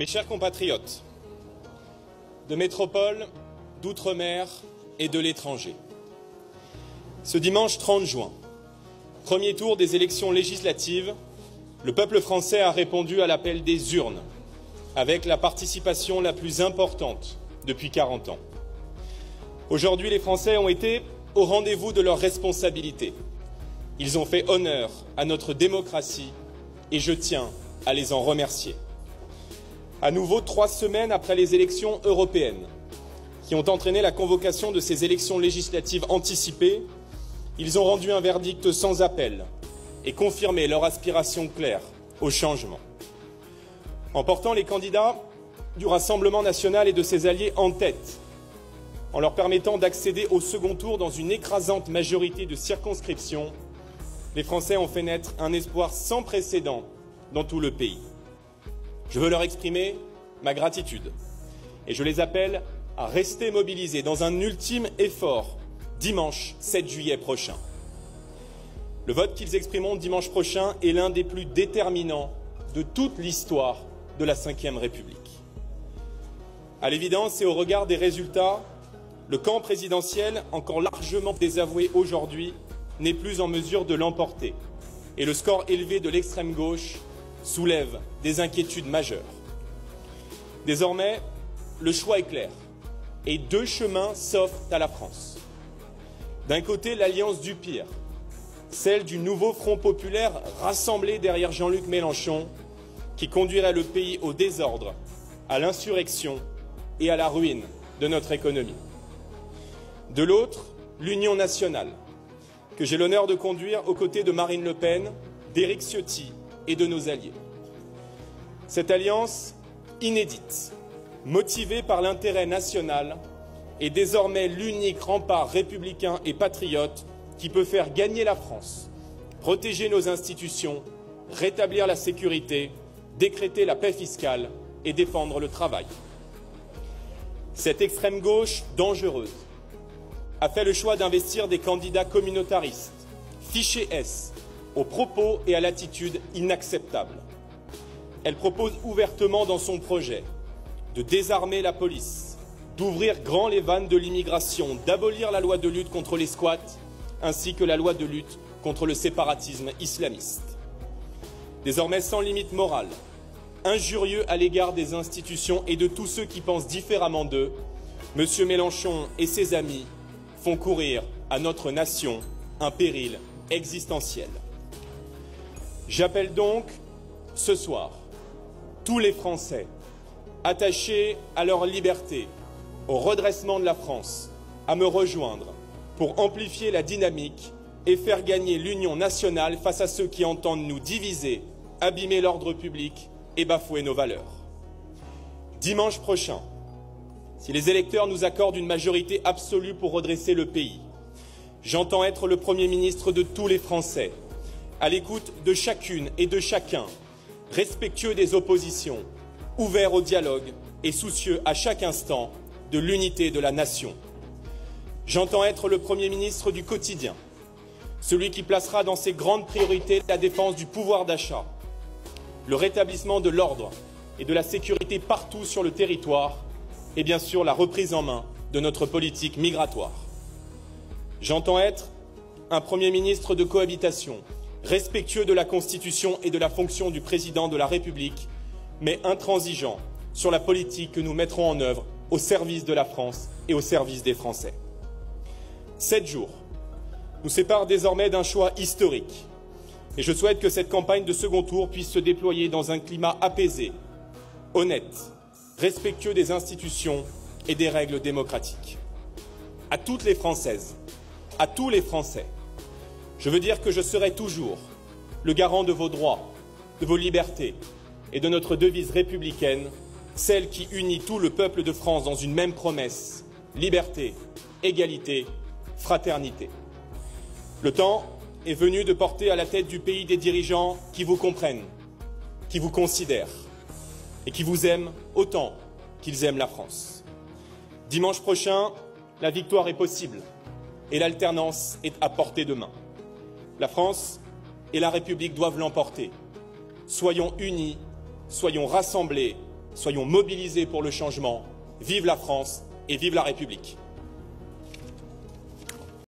Mes chers compatriotes, de métropole, d'outre-mer et de l'étranger, ce dimanche 30 juin, premier tour des élections législatives, le peuple français a répondu à l'appel des urnes, avec la participation la plus importante depuis 40 ans. Aujourd'hui, les Français ont été au rendez-vous de leurs responsabilités. Ils ont fait honneur à notre démocratie et je tiens à les en remercier. À nouveau, 3 semaines après les élections européennes, qui ont entraîné la convocation de ces élections législatives anticipées, ils ont rendu un verdict sans appel et confirmé leur aspiration claire au changement. En portant les candidats du Rassemblement national et de ses alliés en tête, en leur permettant d'accéder au second tour dans une écrasante majorité de circonscriptions, les Français ont fait naître un espoir sans précédent dans tout le pays. Je veux leur exprimer ma gratitude et je les appelle à rester mobilisés dans un ultime effort dimanche 7 juillet prochain. Le vote qu'ils exprimeront dimanche prochain est l'un des plus déterminants de toute l'histoire de la Ve République. À l'évidence et au regard des résultats, le camp présidentiel, encore largement désavoué aujourd'hui, n'est plus en mesure de l'emporter et le score élevé de l'extrême gauche soulève des inquiétudes majeures. Désormais, le choix est clair et 2 chemins s'offrent à la France. D'un côté, l'alliance du pire, celle du nouveau Front populaire rassemblé derrière Jean-Luc Mélenchon, qui conduirait le pays au désordre, à l'insurrection et à la ruine de notre économie. De l'autre, l'Union nationale, que j'ai l'honneur de conduire aux côtés de Marine Le Pen, d'Éric Ciotti et de nos alliés. Cette alliance inédite, motivée par l'intérêt national, est désormais l'unique rempart républicain et patriote qui peut faire gagner la France, protéger nos institutions, rétablir la sécurité, décréter la paix fiscale et défendre le travail. Cette extrême gauche dangereuse a fait le choix d'investir des candidats communautaristes, fichés S, aux propos et à l'attitude inacceptables. Elle propose ouvertement dans son projet de désarmer la police, d'ouvrir grand les vannes de l'immigration, d'abolir la loi de lutte contre les squats, ainsi que la loi de lutte contre le séparatisme islamiste. Désormais sans limite morale, injurieux à l'égard des institutions et de tous ceux qui pensent différemment d'eux, M. Mélenchon et ses amis font courir à notre nation un péril existentiel. J'appelle donc ce soir tous les Français attachés à leur liberté, au redressement de la France, à me rejoindre pour amplifier la dynamique et faire gagner l'union nationale face à ceux qui entendent nous diviser, abîmer l'ordre public et bafouer nos valeurs. Dimanche prochain, si les électeurs nous accordent une majorité absolue pour redresser le pays, j'entends être le Premier ministre de tous les Français, à l'écoute de chacune et de chacun, respectueux des oppositions, ouvert au dialogue et soucieux à chaque instant de l'unité de la nation. J'entends être le Premier ministre du quotidien, celui qui placera dans ses grandes priorités la défense du pouvoir d'achat, le rétablissement de l'ordre et de la sécurité partout sur le territoire et bien sûr la reprise en main de notre politique migratoire. J'entends être un Premier ministre de cohabitation, respectueux de la Constitution et de la fonction du Président de la République, mais intransigeant sur la politique que nous mettrons en œuvre au service de la France et au service des Français. 7 jours nous séparent désormais d'un choix historique et je souhaite que cette campagne de second tour puisse se déployer dans un climat apaisé, honnête, respectueux des institutions et des règles démocratiques. À toutes les Françaises, à tous les Français, je veux dire que je serai toujours le garant de vos droits, de vos libertés et de notre devise républicaine, celle qui unit tout le peuple de France dans une même promesse, liberté, égalité, fraternité. Le temps est venu de porter à la tête du pays des dirigeants qui vous comprennent, qui vous considèrent et qui vous aiment autant qu'ils aiment la France. Dimanche prochain, la victoire est possible et l'alternance est à portée de main. La France et la République doivent l'emporter. Soyons unis, soyons rassemblés Soyons mobilisés pour le changement. Vive la France et vive la République.